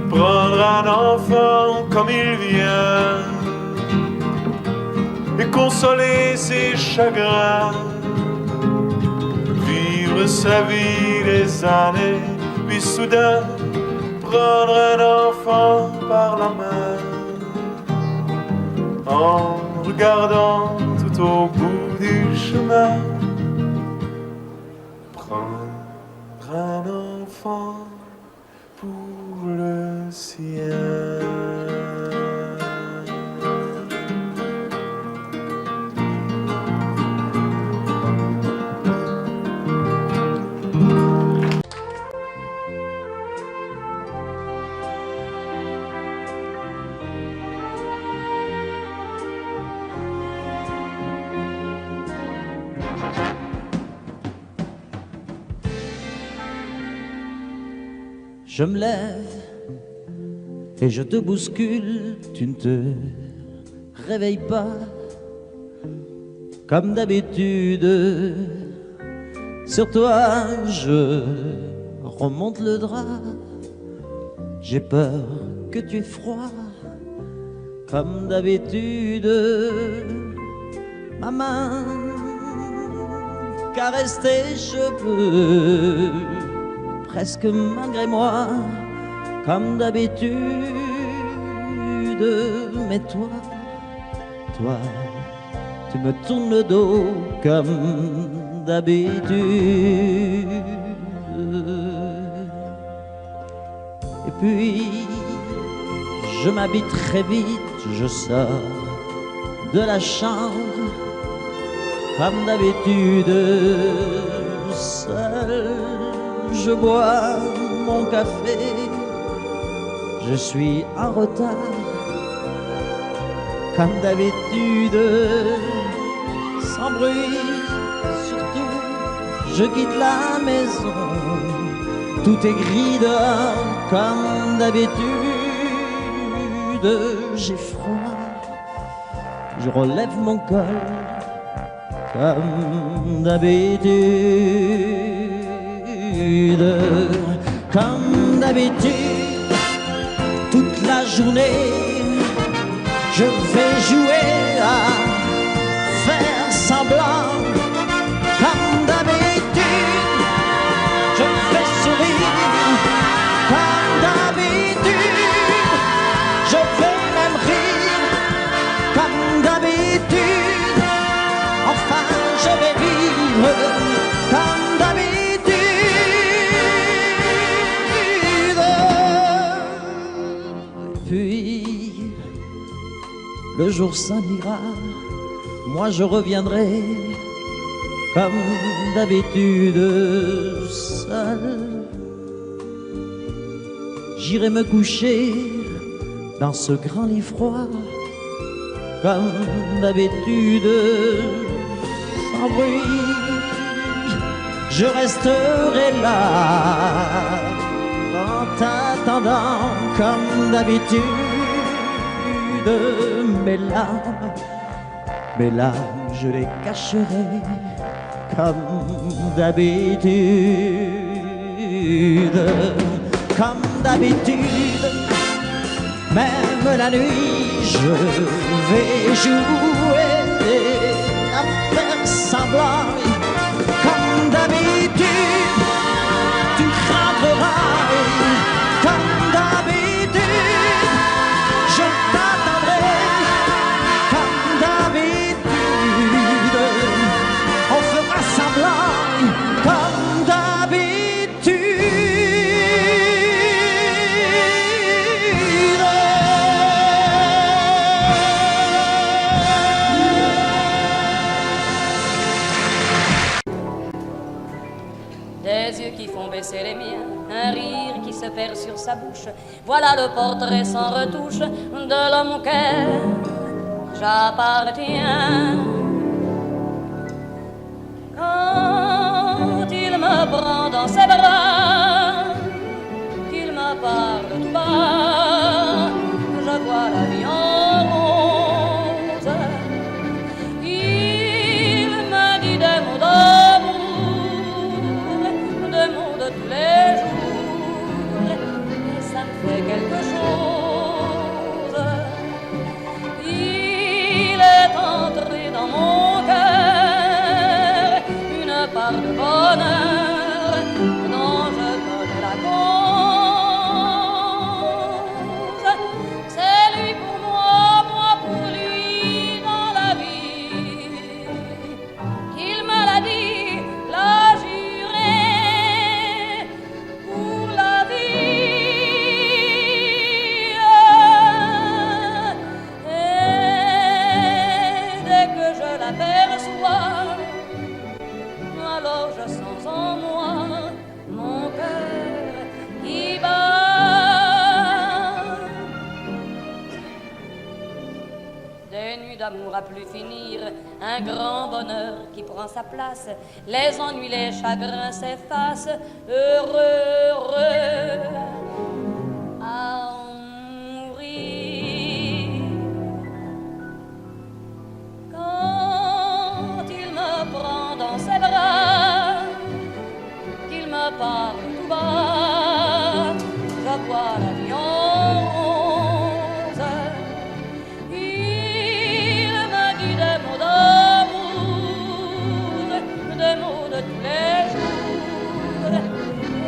prendre un enfant comme il vient et consoler ses chagrins, vivre sa vie des années, puis soudain prendre un enfant par la main, en regardant tout au bout du chemin, prendre un enfant pour le sien. Je me lève et je te bouscule, tu ne te réveilles pas comme d'habitude. Sur toi je remonte le drap, j'ai peur que tu aies froid comme d'habitude. Ma main caresse tes cheveux, presque malgré moi, comme d'habitude. Mais toi, tu me tournes le dos comme d'habitude. Et puis, je m'habille très vite, je sors de la chambre, comme d'habitude, seul. Je bois mon café, je suis en retard, comme d'habitude, sans bruit, surtout, je quitte la maison, tout est gris dehors, comme d'habitude, j'ai froid, je relève mon col, comme d'habitude. Comme d'habitude, toute la journée, je vais jouer à faire semblant. Comme d'habitude, je fais sourire. Comme d'habitude, je vais même rire. Comme d'habitude, enfin je vais vivre. Comme d'habitude. Le jour s'en ira, moi je reviendrai comme d'habitude seul. J'irai me coucher dans ce grand lit froid, comme d'habitude, sans bruit. Je resterai là en t'attendant comme d'habitude. Mes larmes, je les cacherai comme d'habitude. Comme d'habitude, même la nuit, je vais jouer à faire semblant. Comme d'habitude, tu rentreras. Comme d'habitude, je t'attendrai. Comme d'habitude, on fera semblant. Comme d'habitude. Des yeux qui font baisser les miens, un rire qui se perd sur sa bouche. Voilà le portrait sans retouche de l'homme auquel j'appartiens. Quand il me prend dans ses bras, qu'il me parle tout bas, je vois la vie en rose. Il me dit des mots d'amour part de bonheur dont je connais la cause. C'est lui pour moi, moi pour lui dans la vie. Il me l'a dit, l'a juré pour la vie. Et dès que je l'aperçois, alors je sens en moi mon cœur qui bat. Des nuits d'amour à plus finir, un grand bonheur qui prend sa place, les ennuis, les chagrins s'effacent, heureux, heureux à mourir. Quand il me prend dans ses bras, qu'il me parle tout bas, je vois la vie en rose. Il me dit des mots d'amour, des mots de tous les jours,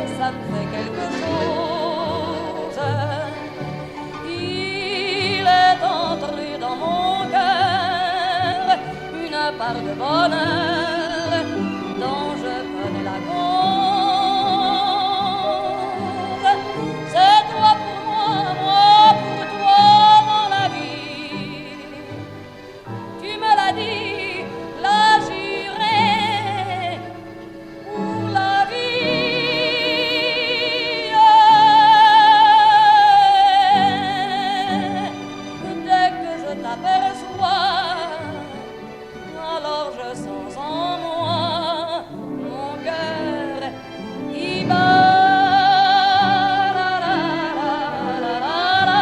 et ça me fait quelque chose. Il est entré dans mon cœur une part de bonheur dont je connais la cause. C'est toi pour moi, moi pour toi dans la vie. Tu me l'as dit, l'as juré pour la vie. Dès que je t'aperçois, alors je sens en moi mon cœur qui bat. La, la, la, la, la, la.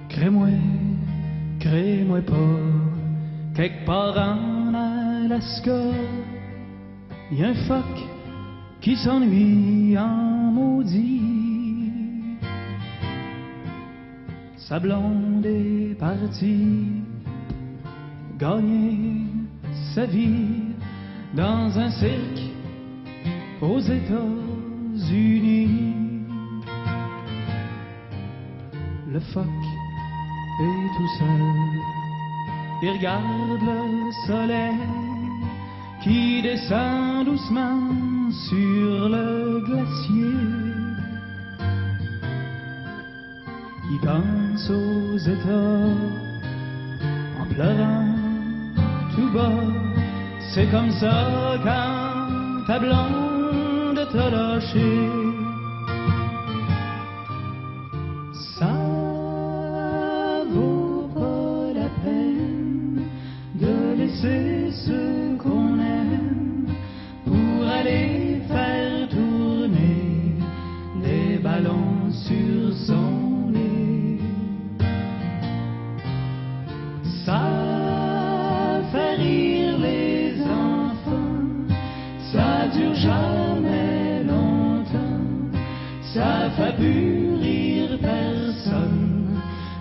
Crée-moi, crée-moi pas, quelque part en Alaska, y a un phoque qui s'ennuie en maudit. Sa blonde est partie gagner sa vie dans un cirque aux États-Unis. Le phoque est tout seul, il regarde le soleil qui descend doucement sur le glacier. Il pense aux États en pleurant tout bas. C'est comme ça quand ta blonde t'a lâché. Ça vaut pas la peine de laisser ceux qu'on aime pour aller faire tourner des ballons sur son nez. Ça fait rire les enfants, ça dure jamais longtemps, ça fait plus rire personne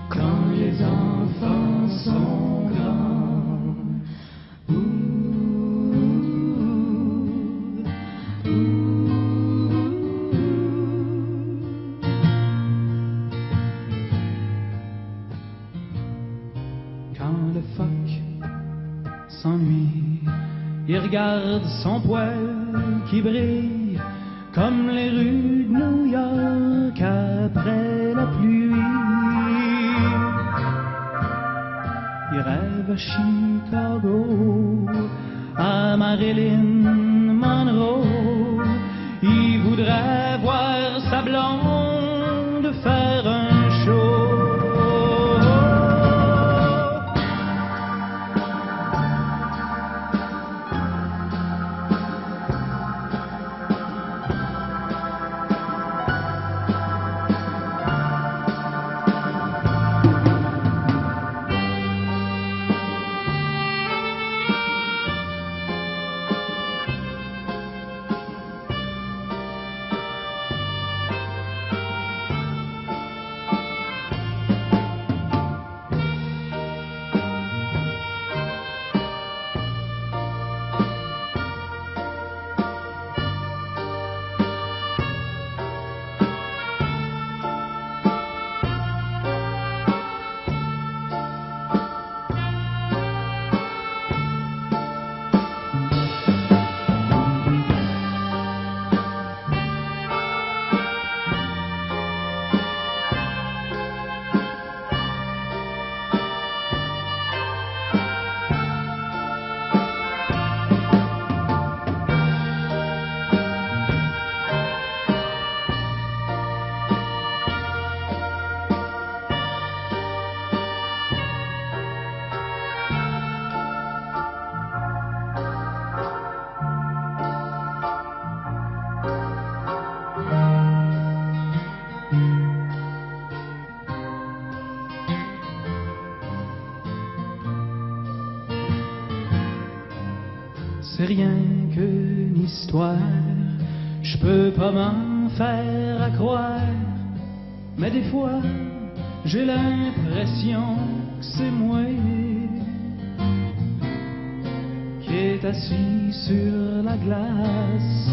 quand les enfants sont grands. Quand le phoque s'ennuie, il regarde son poil qui brille comme les rues de New York après la pluie. Il rêve à Chicago, à Marilyn Monroe. Il voudrait voir sa blonde faire un show. c'est rien qu'une histoire. Je peux pas m'en faire à croire, mais des fois j'ai l'impression que c'est moi qui est assis sur la glace,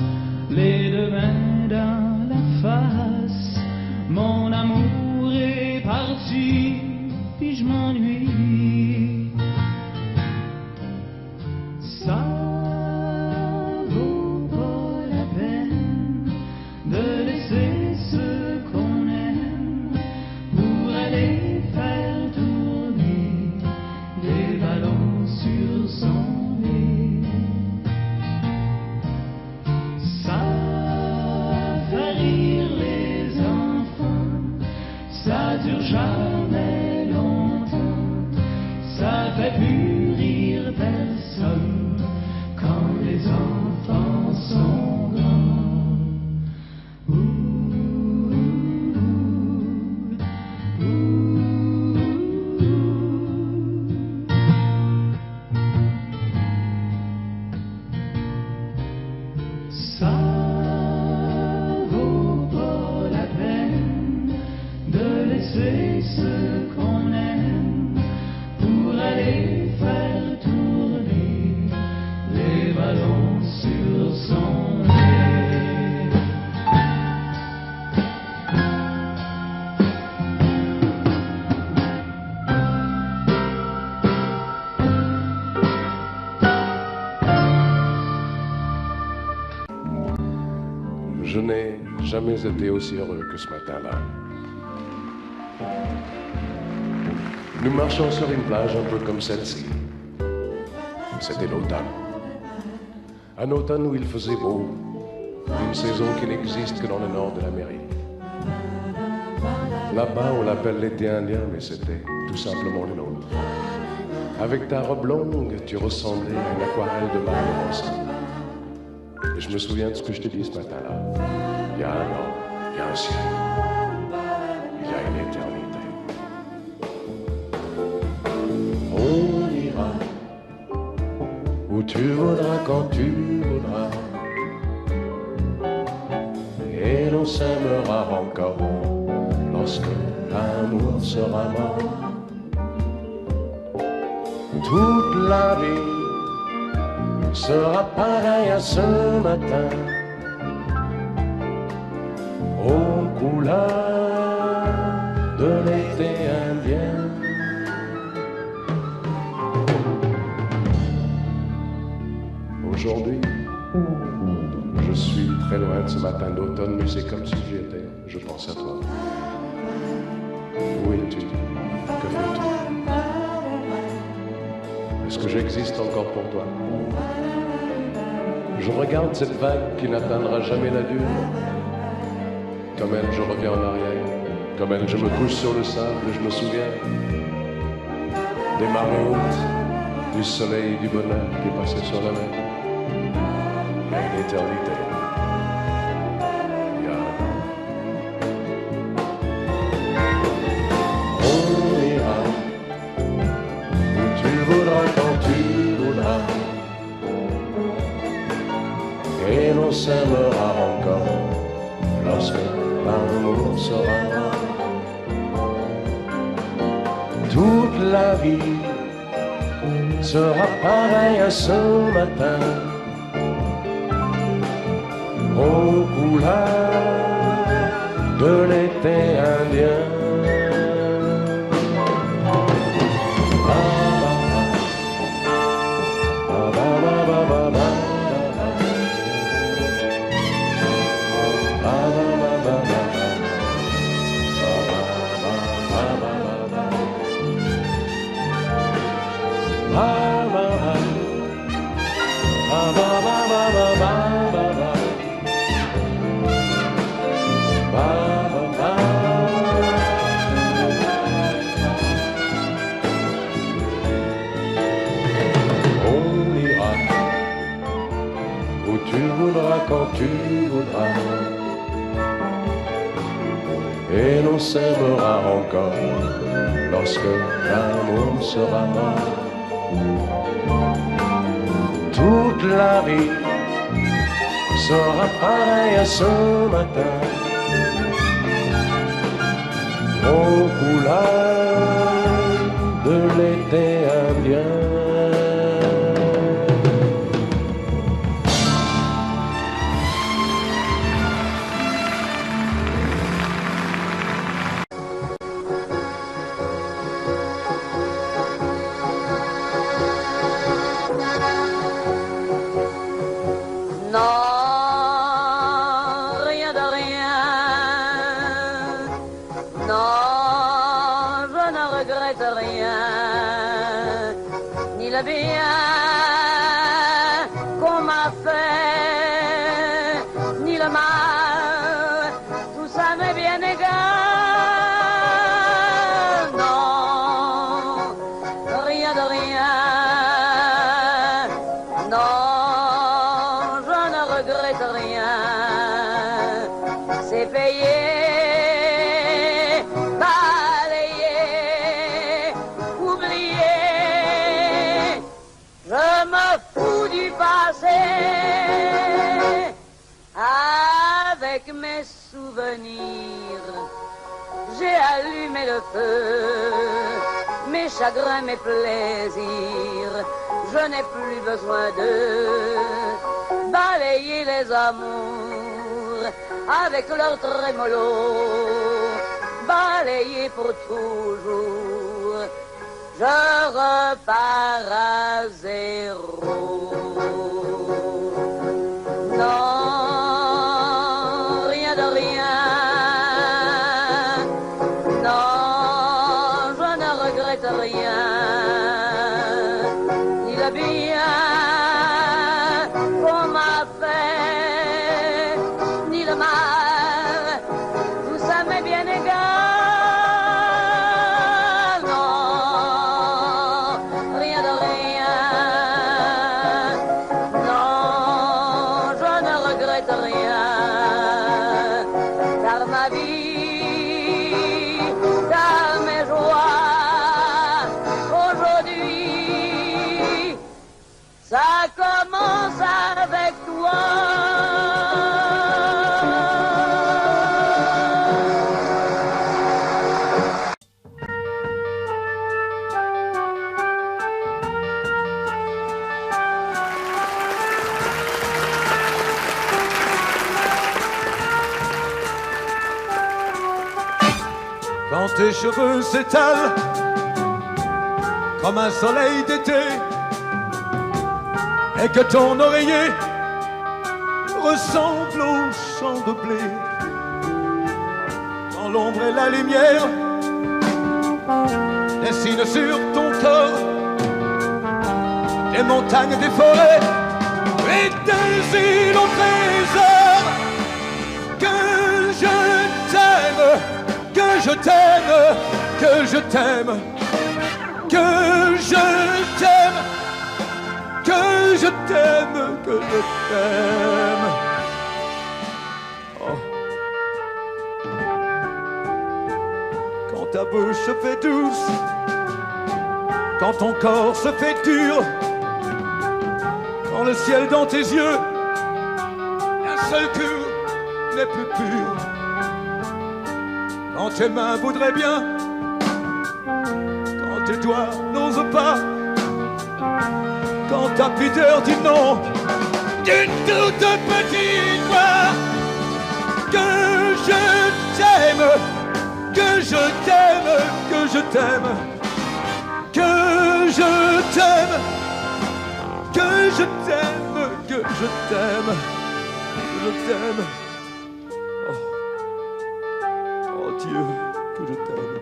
les deux mains dans la face. Mon amour est parti, puis je m'ennuie. Ça vaut pas la peine de laisser ceux qu'on aime pour aller faire tourner des ballons sur son nez. Ça fait rire les enfants, ça dure jamais longtemps, ça fait plus rire personne quand les enfants sont grands. Ça vaut pas la peine de laisser ceux qu'on aime pour aller faire tourner les ballons sur son nez. Je n'ai jamais été aussi heureux que ce matin-là. Nous marchions sur une plage un peu comme celle-ci. C'était l'automne. Un automne où il faisait beau, une saison qui n'existe que dans le nord de l'Amérique. Là-bas, on l'appelle l'été indien, mais c'était tout simplement le nôtre. Avec ta robe longue, tu ressemblais à une aquarelle de Mario Rossi. Et je me souviens de ce que je te dis ce matin-là. Il y a un an, il y a un siècle, il y a une éternité. On ira où tu voudras, quand tu voudras, et l'on s'aimera encore lorsque l'amour sera mort. Toute la vie sera pareil à ce matin, aux couleurs de l'été indien. Aujourd'hui, je suis très loin de ce matin d'automne, mais c'est comme si j'y étais. Je pense à toi. Où es-tu? Que fais-tu? Est-ce que j'existe encore pour toi? Je regarde cette vague qui n'atteindra jamais la dune. Comme elle, je reviens en arrière. Comme elle, je me couche sur le sable et je me souviens des marées hautes, du soleil et du bonheur qui passaient sur la mer. Il y a une éternité. Il y a un an. On ira où tu voudras, quand tu voudras, et l'on s'aimera encore lorsque l'amour sera mort. Toute la vie sera pareille à ce matin, aux couleurs de l'été indien. Quand tu voudras, et l'on s'aimera encore lorsque l'amour sera mort. Toute toute la vie sera pareil à ce matin, aux couleurs de l'été indien. J'ai allumé le feu, mes chagrins, mes plaisirs, je n'ai plus besoin de balayer les amours avec leur trémolo, balayer pour toujours, je repars à zéro. Non. Quand tes cheveux s'étalent comme un soleil d'été et que ton oreiller ressemble au champ de blé, quand l'ombre et la lumière dessinent sur ton corps des montagnes, des forêts et des îles au trésor, que je t'aime, que je t'aime, que je t'aime, que je t'aime, que je t'aime, que je t'aime. Oh. Quand ta bouche se fait douce, quand ton corps se fait dur, quand le ciel dans tes yeux d'un seul coup n'est plus pur, quand tes mains voudraient bien, quand tes doigts n'osent pas, quand ta pudeur dit non d'une toute petite voix, que je t'aime, que je t'aime, que je t'aime, que je t'aime, que je t'aime, que je t'aime, que je t'aime. Dieu, que je t'aime.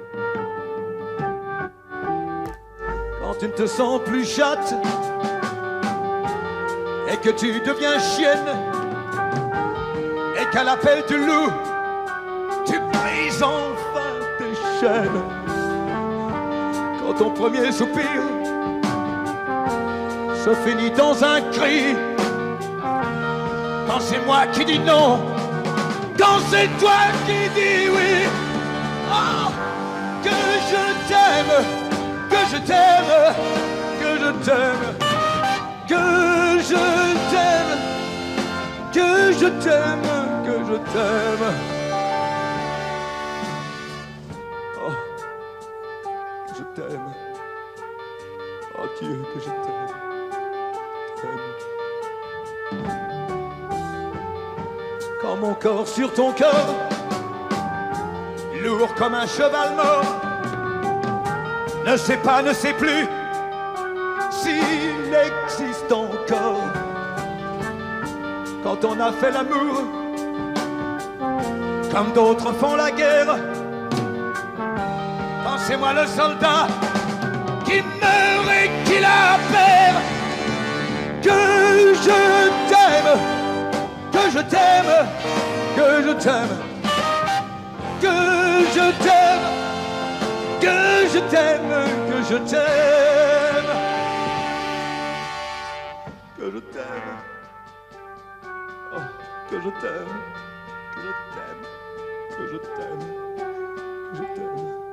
Quand tu ne te sens plus chatte et que tu deviens chienne et qu'à l'appel du loup tu brises enfin tes chaînes. Quand ton premier soupir se finit dans un cri, quand c'est moi qui dis non, quand c'est toi qui dis oui. Oh, que je t'aime, que je t'aime, que je t'aime, que je je t'aime, que je t'aime. Oh, je t'aime. Oh Dieu, que je t'aime. Quand mon corps sur ton corps, lourd comme un cheval mort, ne sait pas, ne sait plus s'il existe encore. Quand on a fait l'amour, comme d'autres font la guerre, pensez-moi le soldat qui meurt et qui la perd. Que je t'aime, que je t'aime, que je t'aime, que je t'aime, que je t'aime, que je t'aime, que je t'aime, oh, que je t'aime, que je t'aime, que je t'aime, que je t'aime.